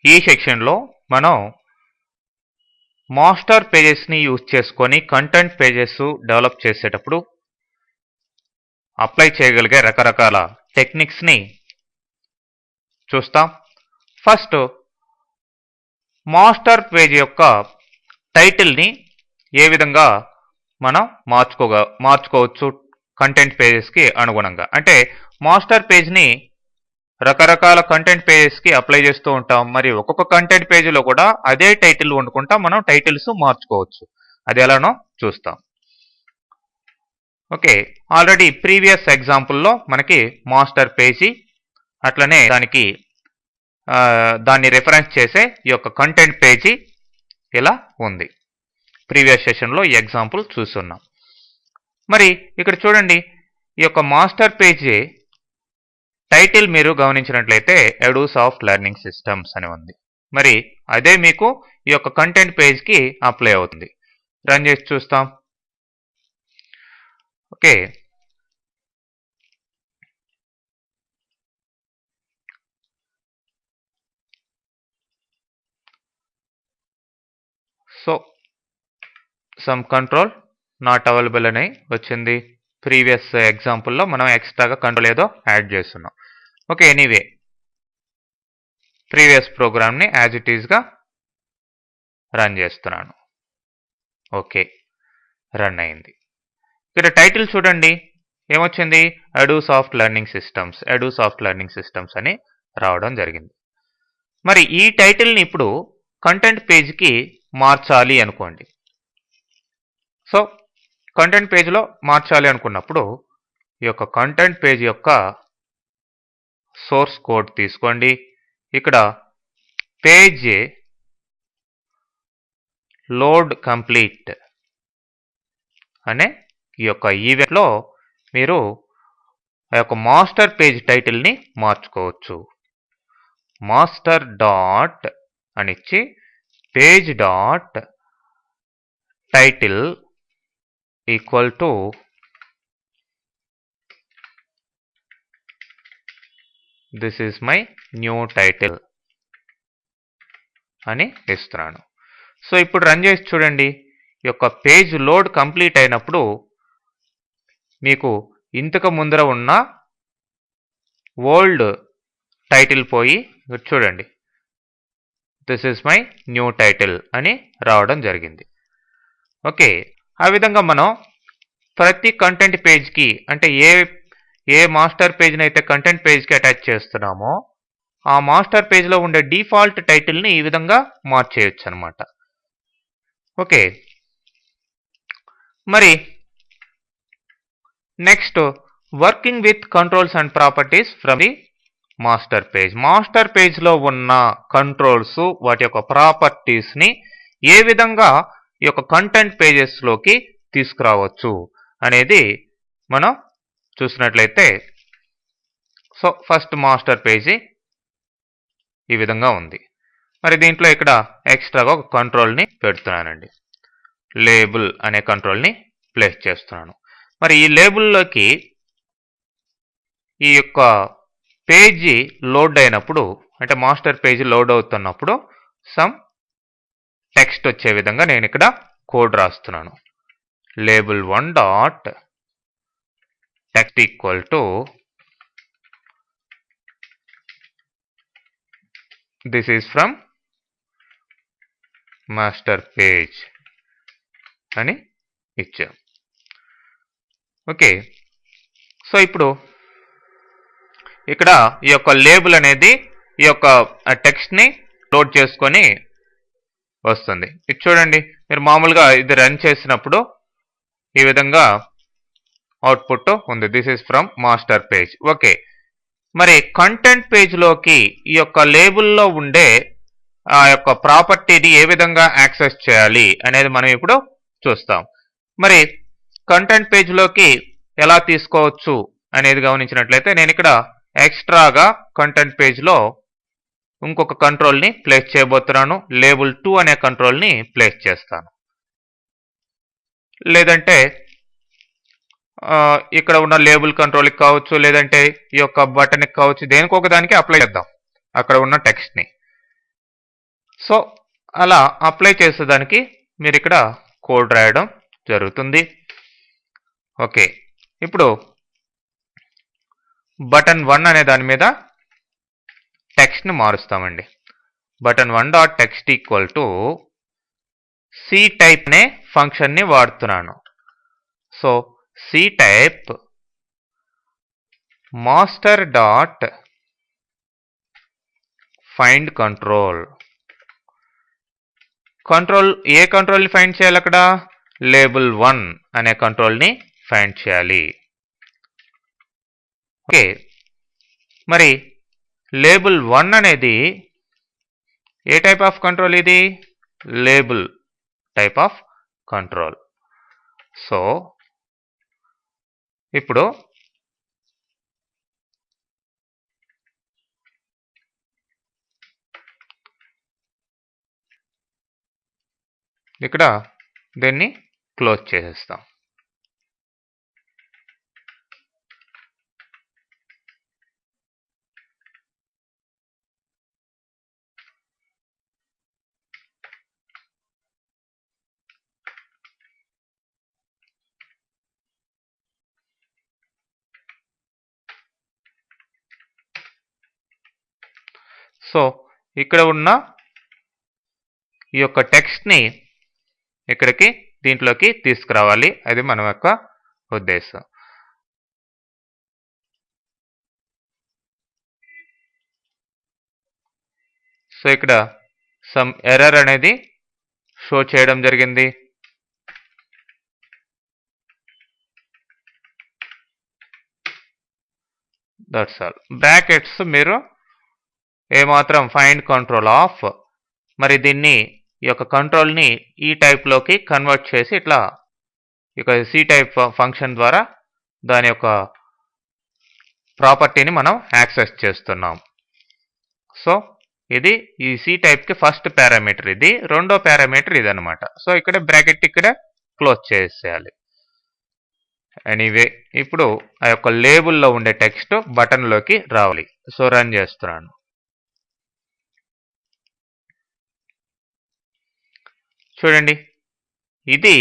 ఈ సెక్షన్లో మనం మాస్టర్ పేజెస్ని యూజ్ చేసుకొని కంటెంట్ పేజెస్ డెవలప్ చేసేటప్పుడు అప్లై చేయగలిగే రకరకాల టెక్నిక్స్ని చూస్తాం. ఫస్ట్, మాస్టర్ పేజ్ యొక్క టైటిల్ని ఏ విధంగా మనం మార్చుకోవచ్చు కంటెంట్ పేజెస్కి అనుగుణంగా. అంటే మాస్టర్ పేజ్ని రకరకాల కంటెంట్ పేజెస్కి అప్లై చేస్తూ ఉంటాం. మరి ఒక్కొక్క కంటెంట్ పేజీలో కూడా అదే టైటిల్ వండుకుంటా మనం టైటిల్స్ మార్చుకోవచ్చు. అది ఎలానో చూస్తాం. ఓకే, ఆల్రెడీ ప్రీవియస్ ఎగ్జాంపుల్లో మనకి మాస్టర్ పేజీ అట్లనే దాన్ని రిఫరెన్స్ చేసే ఈ యొక్క కంటెంట్ పేజీ ఇలా ఉంది. ప్రీవియస్ సెషన్లో ఈ ఎగ్జాంపుల్ చూస్తున్నాం. మరి ఇక్కడ చూడండి, ఈ యొక్క మాస్టర్ పేజీ టైటిల్ మీరు గమనించినట్లయితే ఎడూస్ ఆఫ్ లెర్నింగ్ సిస్టమ్స్ అని ఉంది. మరి అదే మీకు ఈ యొక్క కంటెంట్ పేజ్కి అప్లై అవుతుంది. రన్ చేసి చూస్తాం. Okay, so some control not available అని వచ్చింది. ప్రీవియస్ ఎగ్జాంపుల్లో మనం ఎక్స్ట్రాగా కంట్రోల్ ఏదో యాడ్ చేస్తున్నాం. ఓకే, ఎనీవే ప్రీవియస్ ప్రోగ్రామ్ని యాజ్ ఇట్ ఈస్గా రన్ చేస్తున్నాను. ఓకే, రన్ అయింది. ఇక్కడ టైటిల్ చూడండి ఏమొచ్చింది, ఎడూస్ ఆఫ్ లెర్నింగ్ సిస్టమ్స్ అని రావడం జరిగింది. మరి ఈ టైటిల్ని ఇప్పుడు కంటెంట్ పేజ్కి మార్చాలి అనుకోండి. సో కంటెంట్ పేజ్లో మార్చాలి అనుకున్నప్పుడు ఈ యొక్క కంటెంట్ పేజ్ యొక్క సోర్స్ కోడ్ తీసుకోండి. ఇక్కడ పేజ్ లోడ్ కంప్లీట్ అనే ఈ యొక్క ఈవెంట్లో మీరు ఆ యొక్క మాస్టర్ పేజ్ టైటిల్ని మార్చుకోవచ్చు. మాస్టర్ డాట్ అనిచ్చి page dot title equal to this is my new title అని ఇస్తున్నాను. సో ఇప్పుడు రన్ చేసి చూడండి, ఈ యొక్క పేజ్ లోడ్ కంప్లీట్ అయినప్పుడు మీకు ఇంతకు ముందర ఉన్న ఓల్డ్ టైటిల్ పోయి చూడండి this is my new title అని రావడం జరిగింది. ఓకే, ఆ విధంగా మనం ప్రతి కంటెంట్ పేజ్కి అంటే ఏ మాస్టర్ పేజ్ని అయితే కంటెంట్ పేజ్కి అటాచ్ చేస్తున్నామో ఆ మాస్టర్ పేజ్లో ఉండే డిఫాల్ట్ టైటిల్ని ఈ విధంగా మార్చేయచ్చు అనమాట. ఓకే, మరి next working with controls and properties from the master page. Master పేజ్లో ఉన్న కంట్రోల్స్ వాటి యొక్క ప్రాపర్టీస్ని ఏ విధంగా ఈ యొక్క కంటెంట్ పేజెస్లోకి తీసుకురావచ్చు అనేది మనం చూసినట్లయితే, సో ఫస్ట్ మాస్టర్ పేజీ ఈ విధంగా ఉంది. మరి దీంట్లో ఇక్కడ ఎక్స్ట్రాగా ఒక కంట్రోల్ని పెడుతున్నానండి. లేబుల్ అనే కంట్రోల్ని ప్లేస్ చేస్తున్నాను. మరి ఈ లేబుల్లోకి ఈ యొక్క పేజీ లోడ్ అయినప్పుడు అంటే మాస్టర్ పేజీ లోడ్ అవుతున్నప్పుడు సమ్ టెక్స్ట్ వచ్చే విధంగా నేను ఇక్కడ కోడ్ రాస్తున్నాను. Label 1 dot text equal to this is from master page అని ఇచ్చాం. ఓకే, సో ఇప్పుడు ఇక్కడ ఈ యొక్క లేబుల్ అనేది ఈ యొక్క టెక్స్ట్ని లోడ్ చేసుకొని వస్తుంది. ఇది చూడండి, మీరు మామూలుగా ఇది రన్ చేసినప్పుడు ఈ విధంగా అవుట్పుట్ ఉంది. This is from master page. Okay, మరి కంటెంట్ పేజ్లోకి ఈ యొక్క లేబుల్లో ఉండే ఆ యొక్క ప్రాపర్టీని ఏ విధంగా యాక్సెస్ చేయాలి అనేది మనం ఇప్పుడు చూస్తాం. మరి కంటెంట్ పేజ్లోకి ఎలా తీసుకోవచ్చు అనేది గమనించినట్లయితే నేను ఇక్కడ ఎక్స్ట్రాగా కంటెంట్ పేజ్లో ఇంకొక కంట్రోల్ని ప్లేస్ చేయబోతున్నాను. లేబుల్ 2 అనే కంట్రోల్ని ప్లేస్ చేస్తాను. లేదంటే ఇక్కడ ఉన్న లేబుల్ కంట్రోల్కి కావచ్చు, లేదంటే ఈ యొక్క బటన్కి కావచ్చు, దేనికొక దానికి అప్లై చేద్దాం అక్కడ ఉన్న టెక్స్ట్ని. సో అలా అప్లై చేసేదానికి మీరు ఇక్కడ కోడ్ రాయడం జరుగుతుంది. ఓకే, ఇప్పుడు బటన్ 1 అనే దాని మీద టెక్స్ట్ని మారుస్తామండి. Button 1 dot text equal to C type అనే ఫంక్షన్ని వాడుతున్నాను. So C type master dot find control. ఏ కంట్రోల్ని ఫైండ్ చేయాలి? అక్కడ లేబుల్ 1 అనే కంట్రోల్ని ఫైండ్ చేయాలి. ఓకే, మరి లేబుల్ 1 అనేది ఏ టైప్ ఆఫ్ కంట్రోల్? ఇది label type of control. So ఇప్పుడు ఇక్కడ దీన్ని క్లోజ్ చేసేస్తాం. సో ఇక్కడ ఉన్న ఈ యొక్క టెక్స్ట్ని ఇక్కడికి దీంట్లోకి తీసుకురావాలి, అది మన యొక్క ఉద్దేశం. సో ఇక్కడ సమ్ ఎర్రర్ అనేది షో చేయడం జరిగింది. That's all. బ్రాకెట్స్ మీరు ఏమాత్రం ఫైండ్ కంట్రోల్ ఆఫ్, మరి దీన్ని ఈ యొక్క కంట్రోల్ని ఈ టైప్లోకి కన్వర్ట్ చేసి ఇట్లా ఇక సి టైప్ ఫంక్షన్ ద్వారా దాని యొక్క ప్రాపర్టీని మనం యాక్సెస్ చేస్తున్నాం. సో ఇది ఈ సి టైప్కి ఫస్ట్ పారామీటర్, ఇది రెండో పారామీటర్ ఇది అనమాట. సో ఇక్కడ బ్రాకెట్ ఇక్కడ క్లోజ్ చేసేయాలి. ఎనీవే ఇప్పుడు ఆ యొక్క లేబుల్లో ఉండే టెక్స్ట్ బటన్లోకి రావాలి. సో రన్ చేస్తున్నాను. చూడండి, ఇది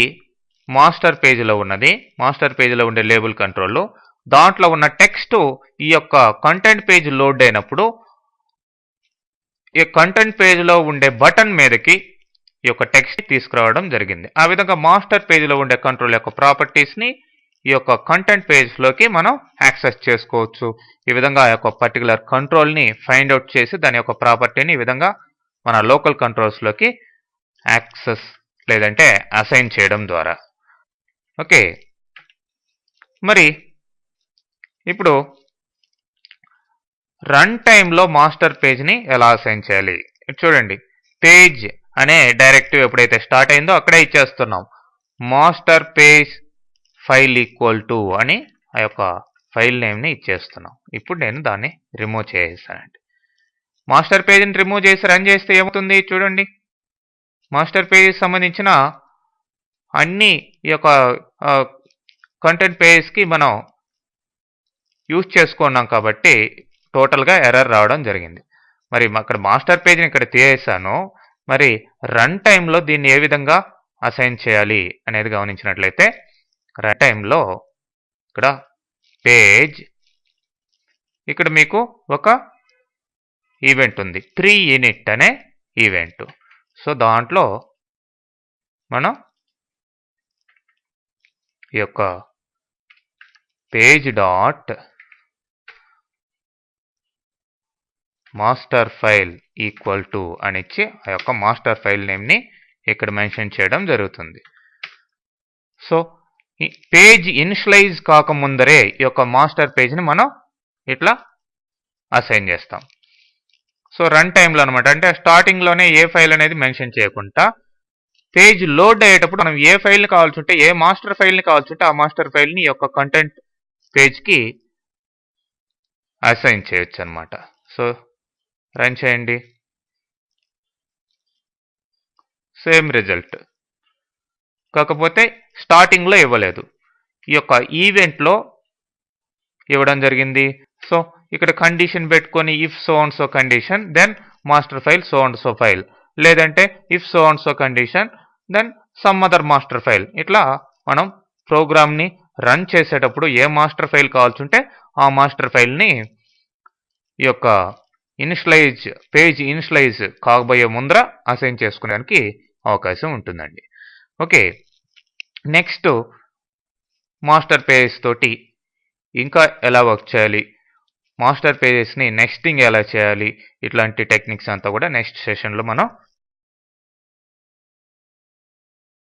మాస్టర్ పేజీలో ఉన్నది. మాస్టర్ పేజీలో ఉండే లేబుల్ కంట్రోల్, దాంట్లో ఉన్న టెక్స్ట్ ఈ యొక్క కంటెంట్ పేజ్ లోడ్ అయినప్పుడు ఈ కంటెంట్ పేజ్లో ఉండే బటన్ మీదకి ఈ యొక్క టెక్స్ట్ తీసుకురావడం జరిగింది. ఆ విధంగా మాస్టర్ పేజీలో ఉండే కంట్రోల్ యొక్క ప్రాపర్టీస్ని ఈ యొక్క కంటెంట్ పేజ్లోకి మనం యాక్సెస్ చేసుకోవచ్చు. ఈ విధంగా ఆ యొక్క పర్టికులర్ కంట్రోల్ని ఫైండ్ అవుట్ చేసి దాని యొక్క ప్రాపర్టీని ఈ విధంగా మన లోకల్ కంట్రోల్స్లోకి యాక్సెస్ లేదంటే అసైన్ చేయడం ద్వారా. ఓకే, మరి ఇప్పుడు రన్ టైంలో మాస్టర్ పేజ్ని ఎలా అసైన్ చేయాలి? చూడండి, పేజ్ అనే డైరెక్టివ్ ఎప్పుడైతే స్టార్ట్ అయిందో అక్కడే ఇచ్చేస్తున్నాం. Master page file equal to అని ఆ యొక్క ఫైల్ నేమ్ని ఇచ్చేస్తున్నాం. ఇప్పుడు నేను దాన్ని రిమూవ్ చేసేసానండి. మాస్టర్ పేజ్ని రిమూవ్ చేసి రన్ చేస్తే ఏమవుతుంది? చూడండి, మాస్టర్ పేజ్ సంబంధించిన అన్ని ఈ యొక్క కంటెంట్ పేజ్కి మనం యూజ్ చేసుకున్నాం కాబట్టి టోటల్గా ఎర్రర్ రావడం జరిగింది. మరి అక్కడ మాస్టర్ పేజ్ని ఇక్కడ తీసేసాను. మరి రన్ టైంలో దీన్ని ఏ విధంగా అసైన్ చేయాలి అనేది గమనించినట్లయితే, రన్ టైంలో ఇక్కడ పేజ్, ఇక్కడ మీకు ఒక ఈవెంట్ ఉంది, ప్రీ యూనిట్ అనే ఈవెంట్. సో దాంట్లో మనం ఈ యొక్క page dot master file equal to అని ఇచ్చి ఆ యొక్క మాస్టర్ ఫైల్ నేమ్ని ఇక్కడ మెన్షన్ చేయడం జరుగుతుంది. సో ఈ పేజ్ ఇనిషియలైజ్ కాకముందరే ఈ యొక్క మాస్టర్ పేజ్ని మనం ఇట్లా అసైన్ చేస్తాం. సో రన్ టైంలో అనమాట, అంటే స్టార్టింగ్లోనే ఏ ఫైల్ అనేది మెన్షన్ చేయకుండా పేజ్ లోడ్ అయ్యేటప్పుడు మనం ఏ ఫైల్ని కావాల్సి ఉంటే, ఏ మాస్టర్ ఫైల్ని కావాల్సి ఉంటే ఆ మాస్టర్ ఫైల్ని ఈ యొక్క కంటెంట్ పేజ్కి అసైన్ చేయొచ్చు అనమాట. సో రన్ చేయండి, సేమ్ రిజల్ట్. కాకపోతే స్టార్టింగ్లో ఇవ్వలేదు, ఈ యొక్క ఈవెంట్లో ఇవ్వడం జరిగింది. సో ఇక్కడ కండిషన్ పెట్టుకొని if so and so condition then master file so and so file లేదంటే if so and so condition then some other master file. ఇట్లా మనం ప్రోగ్రామ్ని రన్ చేసేటప్పుడు ఏ మాస్టర్ ఫైల్ కావాల్సి ఉంటే ఆ మాస్టర్ ఫైల్ని ఈ యొక్క పేజ్ ఇనిషియలైజ్ కాబోయే ముందర అసైన్ చేసుకోవడానికి అవకాశం ఉంటుందండి. ఓకే, నెక్స్ట్ మాస్టర్ పేజెస్ తోటి ఇంకా ఎలా వర్క్ చేయాలి, మాస్టర్ పేజెస్ని నెక్స్టింగ్ ఎలా చేయాలి, ఇట్లాంటి టెక్నిక్స్ అంతా కూడా నెక్స్ట్ సెషన్లో మనం